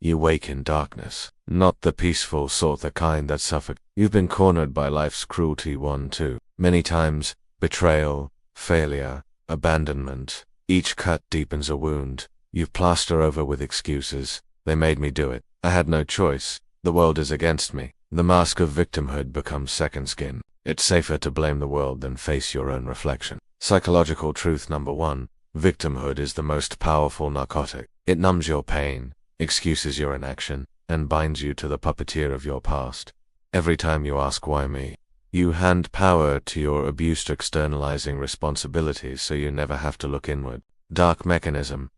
You wake in darkness. Not the peaceful sort, the kind that suffered. You've been cornered by life's cruelty too many times. Betrayal, failure, abandonment. Each cut deepens a wound. You've plastered over with excuses. They made me do it. I had no choice. The world is against me. The mask of victimhood becomes second skin. It's safer to blame the world than face your own reflection. Psychological truth number 1. Victimhood is the most powerful narcotic. It numbs your pain, excuses your inaction, and binds you to the puppeteer of your past. Every time you ask why me, you hand power to your abused, externalizing responsibilities so you never have to look inward. Dark mechanism.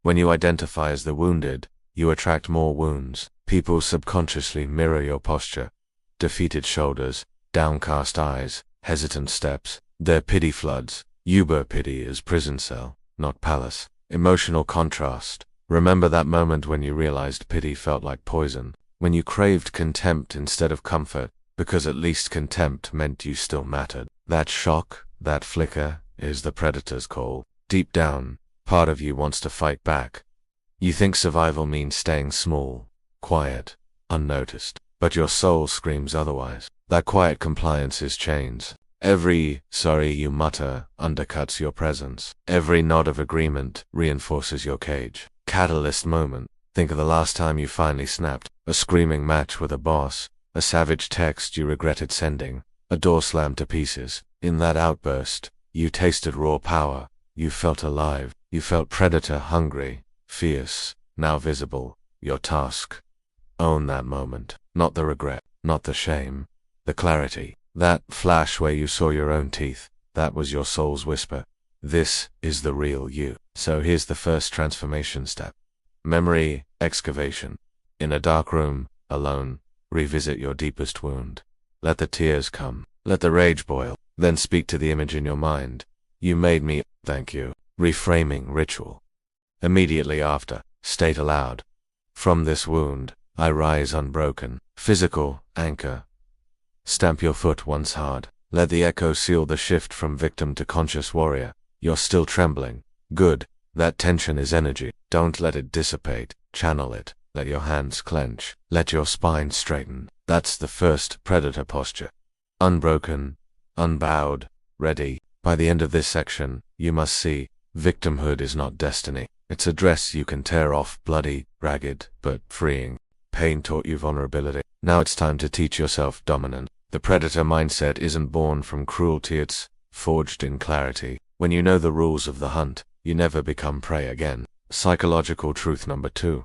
When you identify as the wounded, you attract more wounds. People subconsciously mirror your posture. Defeated shoulders, downcast eyes, hesitant steps. Their pity floods. Uber pity is prison cell, not palace. Emotional contrast. Remember that moment when you realized pity felt like poison, when you craved contempt instead of comfort, because at least contempt meant you still mattered. That shock, that flicker, is the predator's call. Deep down, part of you wants to fight back. You think survival means staying small, quiet, unnoticed, but your soul screams otherwise. That quiet compliance is chains. Every sorry you mutter undercuts your presence. Every nod of agreement reinforces your cage. Catalyst moment. Think of the last time you finally snapped. A screaming match with a boss. A savage text you regretted sending. A door slammed to pieces. In that outburst, you tasted raw power. You felt alive. You felt predator hungry, fierce, now visible. Your task. Own that moment. Not the regret, not the shame. The clarity. That flash where you saw your own teeth, that was your soul's whisper. This is the real you. So here's the first transformation step. Memory excavation. In a dark room, alone, revisit your deepest wound. Let the tears come. Let the rage boil. Then speak to the image in your mind. You made me, thank you. Reframing ritual. Immediately after, state aloud. From this wound, I rise unbroken. Physical anchor. Stamp your foot once hard. Let the echo seal the shift from victim to conscious warrior. You're still trembling. Good. That tension is energy. Don't let it dissipate. Channel it. Let your hands clench. Let your spine straighten. That's the first predator posture. Unbroken, unbowed, ready. By the end of this section, you must see, victimhood is not destiny. It's a dress you can tear off, bloody, ragged, but freeing. Pain taught you vulnerability. Now it's time to teach yourself dominance. The predator mindset isn't born from cruelty, it's forged in clarity. When you know the rules of the hunt, you never become prey again. Psychological truth number 2.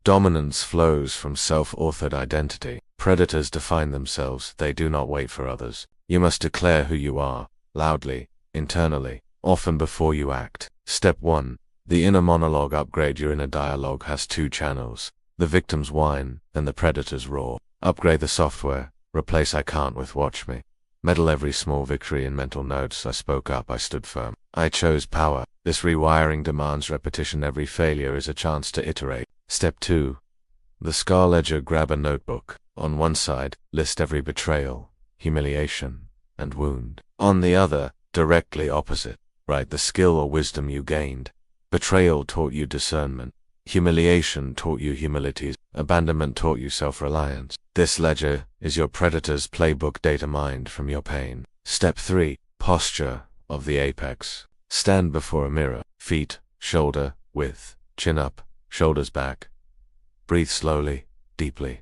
Dominance flows from self-authored identity. Predators define themselves, they do not wait for others. You must declare who you are, loudly, internally, often before you act. Step 1. The inner monologue upgrade. Your inner dialogue has 2 channels. The victim's whine, and the predator's roar. Upgrade the software. Replace I can't with watch me. Medal every small victory in mental notes. I spoke up, I stood firm. I chose power. This rewiring demands repetition. Every failure is a chance to iterate. Step 2. The scar ledger. Grab a notebook. On one side, list every betrayal, humiliation, and wound. On the other, directly opposite, write the skill or wisdom you gained. Betrayal taught you discernment. Humiliation taught you humility. Abandonment taught you self-reliance. This ledger is your predator's playbook, data mined from your pain. Step 3. Posture of the apex. Stand before a mirror. Feet, shoulder, width, chin up, shoulders back. Breathe slowly, deeply.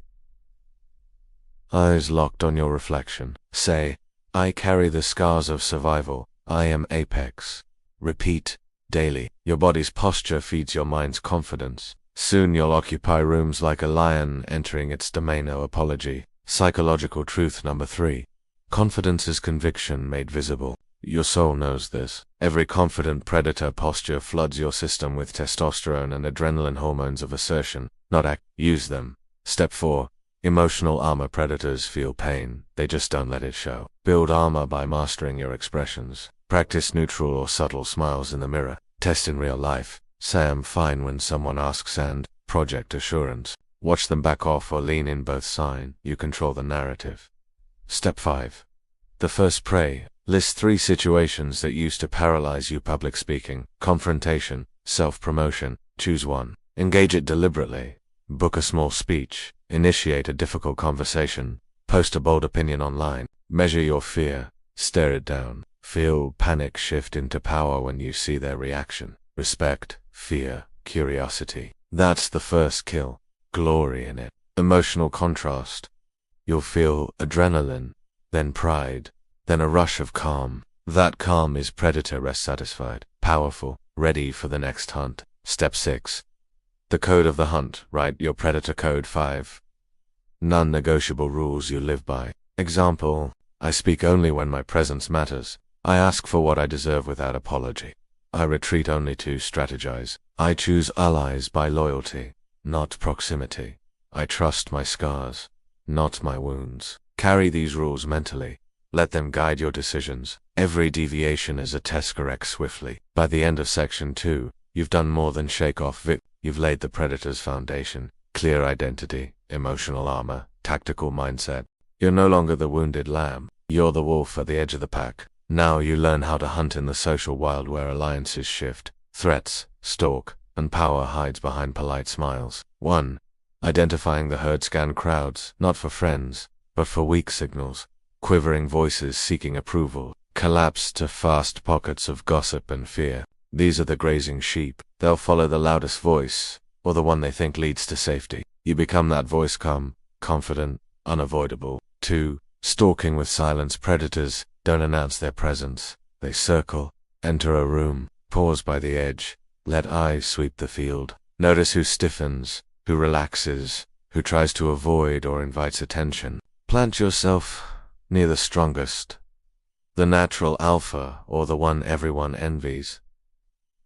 Eyes locked on your reflection. Say, I carry the scars of survival. I am apex. Repeat daily. Your body's posture feeds your mind's confidence. Soon you'll occupy rooms like a lion entering its domain. No apology. Psychological truth number 3. Confidence is conviction made visible. Your soul knows this. Every confident predator posture floods your system with testosterone and adrenaline, hormones of assertion, not act. Use them. Step 4. Emotional armor. Predators feel pain. They just don't let it show. Build armor by mastering your expressions. Practice neutral or subtle smiles in the mirror. Test in real life. Say I'm fine when someone asks and project assurance. Watch them back off or lean in. Both sign. You control the narrative. Step 5. The first prey. List 3 situations that used to paralyze you. Public speaking, confrontation, self-promotion. Choose one. Engage it deliberately. Book a small speech, initiate a difficult conversation, post a bold opinion online, measure your fear, stare it down, feel panic shift into power when you see their reaction. Respect, fear, curiosity. That's the first kill. Glory in it. Emotional contrast. You'll feel adrenaline, then pride, then a rush of calm. That calm is predator rest satisfied, powerful, ready for the next hunt. Step 6. The code of the hunt. Write your predator code. 5 non-negotiable rules you live by. Example: I speak only when my presence matters. I ask for what I deserve without apology. I retreat only to strategize. I choose allies by loyalty, not proximity. I trust my scars, not my wounds. Carry these rules mentally. Let them guide your decisions. Every deviation is a test. Correct swiftly. By the end of section 2, you've done more than shake off You've laid the predator's foundation. Clear identity, emotional armor, tactical mindset. You're no longer the wounded lamb. You're the wolf at the edge of the pack. Now you learn how to hunt in the social wild where alliances shift, threats stalk, and power hides behind polite smiles. 1. Identifying the herd. Scan crowds, not for friends, but for weak signals. Quivering voices seeking approval. Collapse to fast pockets of gossip and fear. These are the grazing sheep. They'll follow the loudest voice, or the one they think leads to safety. You become that voice. Calm, confident, unavoidable. 2. Stalking with silence. Predators don't announce their presence. They circle, enter a room, pause by the edge, let eyes sweep the field. Notice who stiffens, who relaxes, who tries to avoid or invites attention. Plant yourself near the strongest, the natural alpha or the one everyone envies.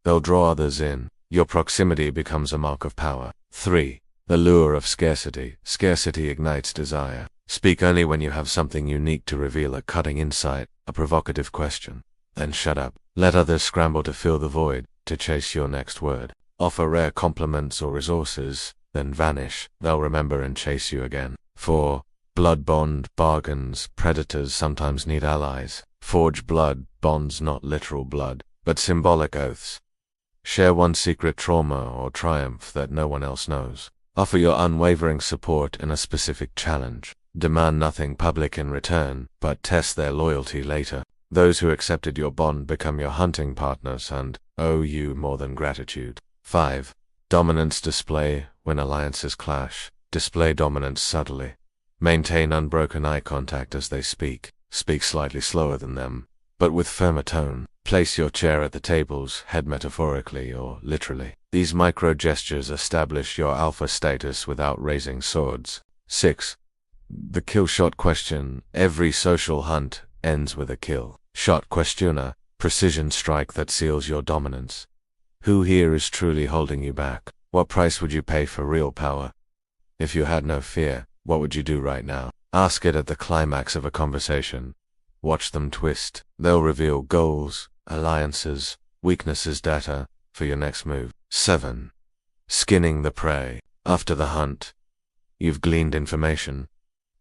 They'll draw others in. Your proximity becomes a mark of power. 3. The lure of scarcity. Scarcity ignites desire. Speak only when you have something unique to reveal, a cutting insight, a provocative question. Then shut up. Let others scramble to fill the void, to chase your next word. Offer rare compliments or resources, then vanish. They'll remember and chase you again. 4. Blood bond bargains. Predators sometimes need allies. Forge blood bonds, not literal blood, but symbolic oaths. Share one secret trauma or triumph that no one else knows. Offer your unwavering support in a specific challenge. Demand nothing public in return, but test their loyalty later. Those who accepted your bond become your hunting partners and owe you more than gratitude. 5. Dominance display. When alliances clash, display dominance subtly. Maintain unbroken eye contact as they speak. Speak slightly slower than them, but with firmer tone. Place your chair at the table's head, metaphorically or literally. These micro gestures establish your alpha status without raising swords. 6. The kill shot question. Every social hunt ends with a kill shot. Questioner. Precision strike that seals your dominance. Who here is truly holding you back? What price would you pay for real power? If you had no fear, what would you do right now? Ask it at the climax of a conversation. Watch them twist. They'll reveal goals, alliances, weaknesses, data for your next move. 7. Skinning the prey. After the hunt, you've gleaned information.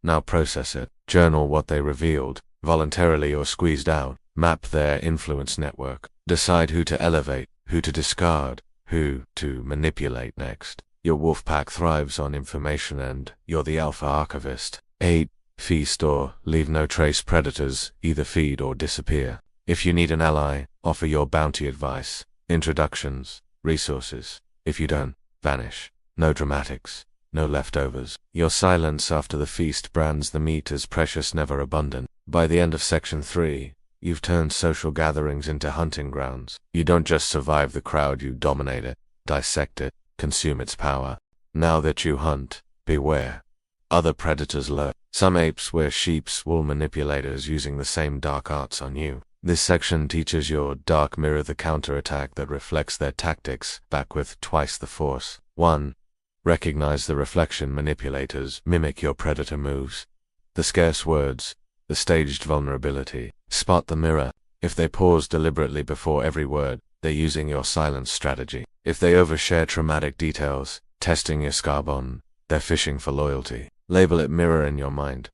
Now process it. Journal what they revealed, voluntarily or squeezed out. Map their influence network. Decide who to elevate, who to discard, who to manipulate next. Your wolf pack thrives on information and you're the alpha archivist. 8. Feast or leave no trace. Predators either feed or disappear. If you need an ally, offer your bounty advice, introductions, resources. If you don't, vanish. No dramatics, no leftovers. Your silence after the feast brands the meat as precious, never abundant. By the end of section 3, you've turned social gatherings into hunting grounds. You don't just survive the crowd, you dominate it, dissect it, consume its power. Now that you hunt, beware. Other predators lurk. Some apes wear sheep's wool, manipulators using the same dark arts on you. This section teaches your dark mirror the counterattack that reflects their tactics, back with twice the force. 1. Recognize the reflection. Manipulators mimic your predator moves. The scarce words, the staged vulnerability. Spot the mirror. If they pause deliberately before every word, they're using your silence strategy. If they overshare traumatic details, testing your scar bond, they're fishing for loyalty. Label it mirror in your mind.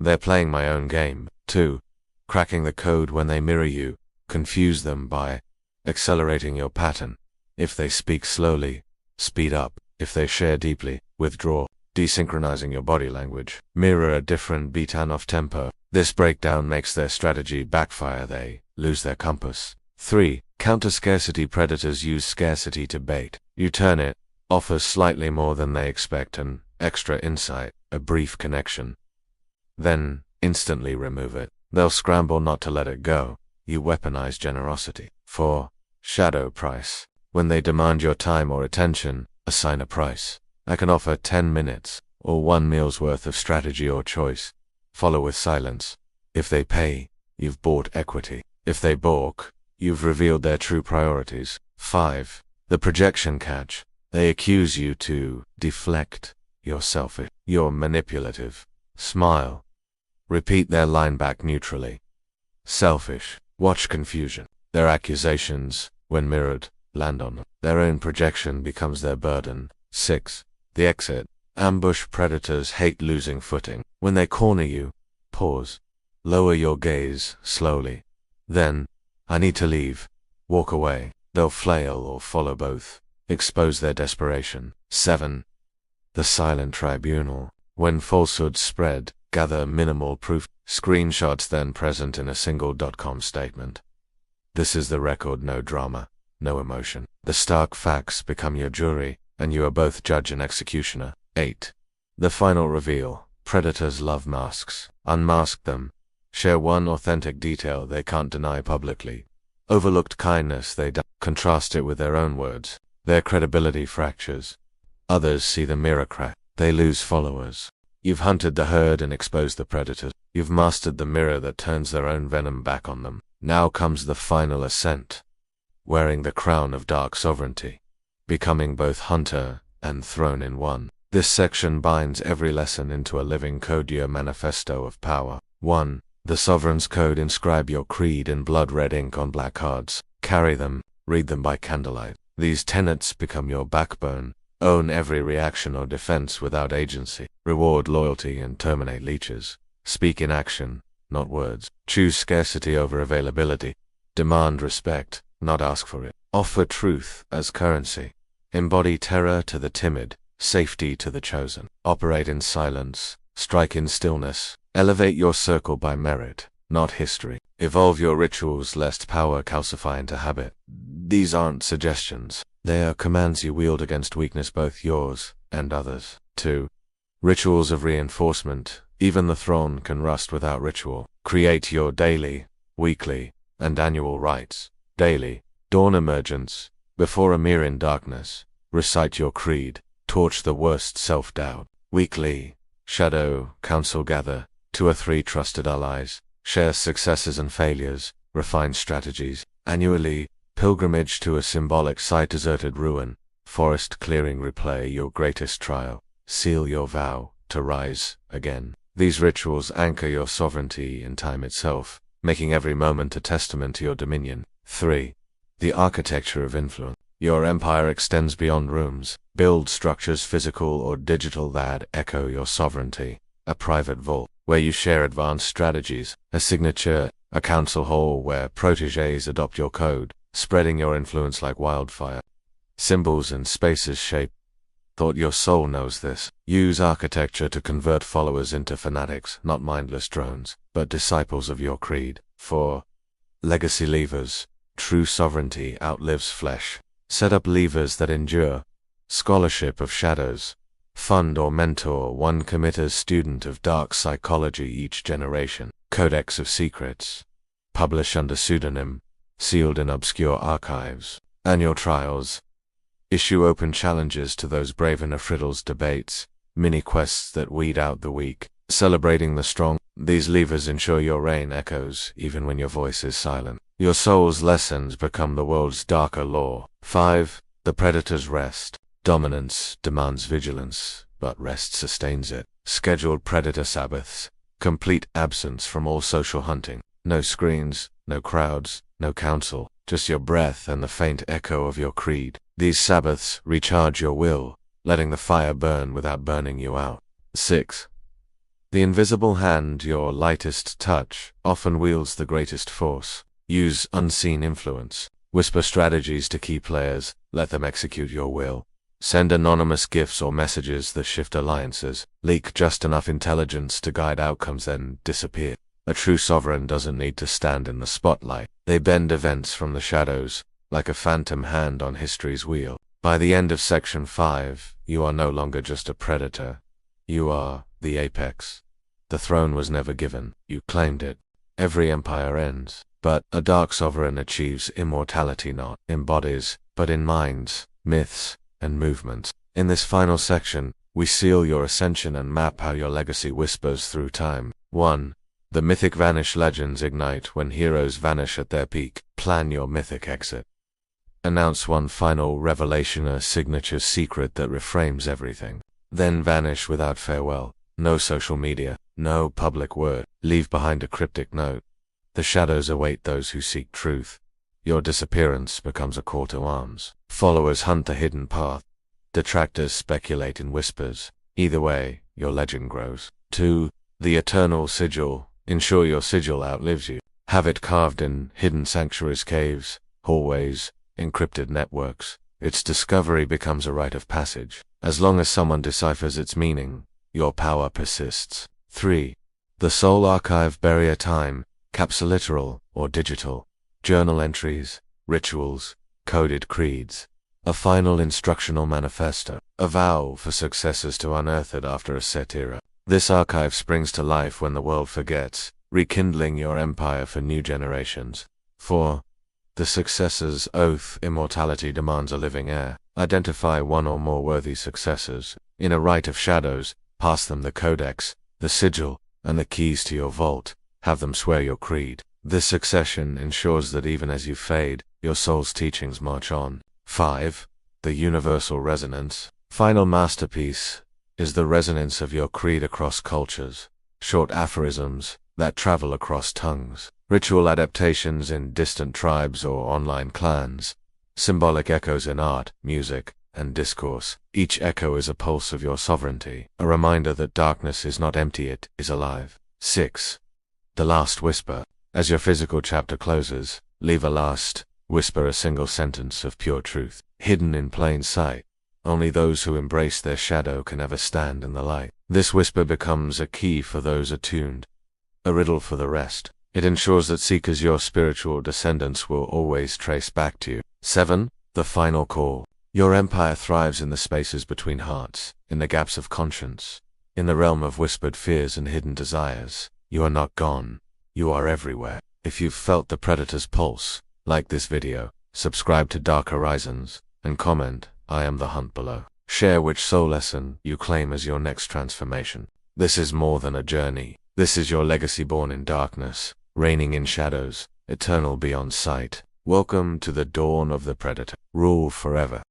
They're playing my own game. 2. Cracking the code. When they mirror you, confuse them by accelerating your pattern. If they speak slowly, speed up. If they share deeply, withdraw, desynchronizing your body language. Mirror a different beat and off tempo. This breakdown makes their strategy backfire. They lose their compass. 3. Counter scarcity. Predators use scarcity to bait. You turn it, offers slightly more than they expect, an extra insight, a brief connection. Then, instantly remove it. They'll scramble not to let it go. You weaponize generosity. 4. Shadow price. When they demand your time or attention, assign a price. I can offer 10 minutes, or 1 meal's worth of strategy or choice. Follow with silence. If they pay, you've bought equity. If they balk, you've revealed their true priorities. 5. The projection catch. They accuse you to deflect. You're selfish. You're manipulative. Smile. Repeat their line back neutrally. Selfish. Watch confusion. Their accusations, when mirrored, land on them. Their own projection becomes their burden. 6. The exit. Ambush. Predators hate losing footing. When they corner you, pause. Lower your gaze slowly. Then, I need to leave. Walk away. They'll flail or follow both. Expose their desperation. 7. The silent tribunal. When falsehoods spread, gather minimal proof. Screenshots then present in a single .com statement. This is the record. No drama, no emotion. The stark facts become your jury, and you are both judge and executioner. 8. The final reveal. Predators love masks. Unmask them. Share one authentic detail they can't deny publicly. Overlooked kindness they contrast it with their own words. Their credibility fractures. Others see the mirror crack. They lose followers. You've hunted the herd and exposed the predators. You've mastered the mirror that turns their own venom back on them. Now comes the final ascent. Wearing the crown of dark sovereignty. Becoming both hunter and throne in one. This section binds every lesson into a living code, your manifesto of power. 1. The Sovereign's Code. Inscribe your creed in blood-red ink on black cards. Carry them, read them by candlelight. These tenets become your backbone. Own every reaction or defense without agency. Reward loyalty and terminate leeches. Speak in action, not words. Choose scarcity over availability. Demand respect, not ask for it. Offer truth as currency. Embody terror to the timid, safety to the chosen. Operate in silence, strike in stillness. Elevate your circle by merit, not history. Evolve your rituals lest power calcify into habit. These aren't suggestions. They are commands you wield against weakness, both yours and others. 2. Rituals of reinforcement. Even the throne can rust without ritual. Create your daily, weekly, and annual rites. Daily, dawn emergence. Before a mirror in darkness, recite your creed. Torch the worst self-doubt. Weekly, shadow, council gather. 2 or 3 trusted allies. Share successes and failures. Refine strategies. Annually, pilgrimage to a symbolic site, deserted ruin, forest clearing. Replay your greatest trial. Seal your vow to rise again. These rituals anchor your sovereignty in time itself, making every moment a testament to your dominion. 3. The architecture of influence. Your empire extends beyond rooms. Build structures, physical or digital, that echo your sovereignty. A private vault, where you share advanced strategies. A signature, a council hall where protégés adopt your code, spreading your influence like wildfire. Symbols and spaces shape thought. Your soul knows this. Use architecture to convert followers into fanatics, not mindless drones, but disciples of your creed. 4. Legacy levers. True sovereignty outlives flesh. Set up levers that endure. Scholarship of shadows. Fund or mentor one committed student of dark psychology each generation. Codex of secrets. Publish under pseudonym. Sealed in obscure archives. Annual trials. Issue open challenges to those brave in frittles. Debates. Mini-quests that weed out the weak. Celebrating the strong. These levers ensure your reign echoes even when your voice is silent. Your soul's lessons become the world's darker law. 5. The Predator's Rest. Dominance demands vigilance, but rest sustains it. Scheduled predator sabbaths. Complete absence from all social hunting. No screens, no crowds, no council, just your breath and the faint echo of your creed. These sabbaths recharge your will, letting the fire burn without burning you out. 6. The invisible hand. Your lightest touch often wields the greatest force. Use unseen influence. Whisper strategies to key players, let them execute your will. Send anonymous gifts or messages that shift alliances. Leak just enough intelligence to guide outcomes, then disappear. A true sovereign doesn't need to stand in the spotlight. They bend events from the shadows, like a phantom hand on history's wheel. By the end of Section 5, you are no longer just a predator. You are the apex. The throne was never given. You claimed it. Every empire ends. But a dark sovereign achieves immortality not in bodies, but in minds, myths, and movements. In this final section, we seal your ascension and map how your legacy whispers through time. 1. The mythic vanish legends ignite when heroes vanish at their peak. Plan your mythic exit. Announce one final revelation, a signature secret that reframes everything. Then vanish without farewell. No social media, no public word. Leave behind a cryptic note. The shadows await those who seek truth. Your disappearance becomes a call to arms. Followers hunt the hidden path. Detractors speculate in whispers. Either way, your legend grows. 2. The eternal sigil. Ensure your sigil outlives you. Have it carved in hidden sanctuaries, caves, hallways, encrypted networks. Its discovery becomes a rite of passage. As long as someone deciphers its meaning, your power persists. 3. The soul archive. Bury a time, capsuliteral or digital. Journal entries, rituals, coded creeds. A final instructional manifesto. A vow for successors to unearth it after a set era. This archive springs to life when the world forgets, rekindling your empire for new generations. 4. The successor's oath. Immortality demands a living heir. Identify one or more worthy successors. In a rite of shadows, pass them the codex, the sigil, and the keys to your vault. Have them swear your creed. This succession ensures that even as you fade, your soul's teachings march on. 5. The universal resonance. Final masterpiece is the resonance of your creed across cultures. Short aphorisms that travel across tongues. Ritual adaptations in distant tribes or online clans. Symbolic echoes in art, music, and discourse. Each echo is a pulse of your sovereignty, a reminder that darkness is not empty, it is alive. 6. The last whisper. As your physical chapter closes, leave a last whisper, a single sentence of pure truth, hidden in plain sight. Only those who embrace their shadow can ever stand in the light. This whisper becomes a key for those attuned, a riddle for the rest. It ensures that seekers, your spiritual descendants, will always trace back to you. 7. The final call. Your empire thrives in the spaces between hearts, in the gaps of conscience, in the realm of whispered fears and hidden desires. You are not gone. You are everywhere. If you've felt the predator's pulse, like this video, subscribe to Dark Horizons, and comment, "I am the hunt" below. Share which soul lesson you claim as your next transformation. This is more than a journey. This is your legacy, born in darkness, reigning in shadows, eternal beyond sight. Welcome to the dawn of the predator. Rule forever.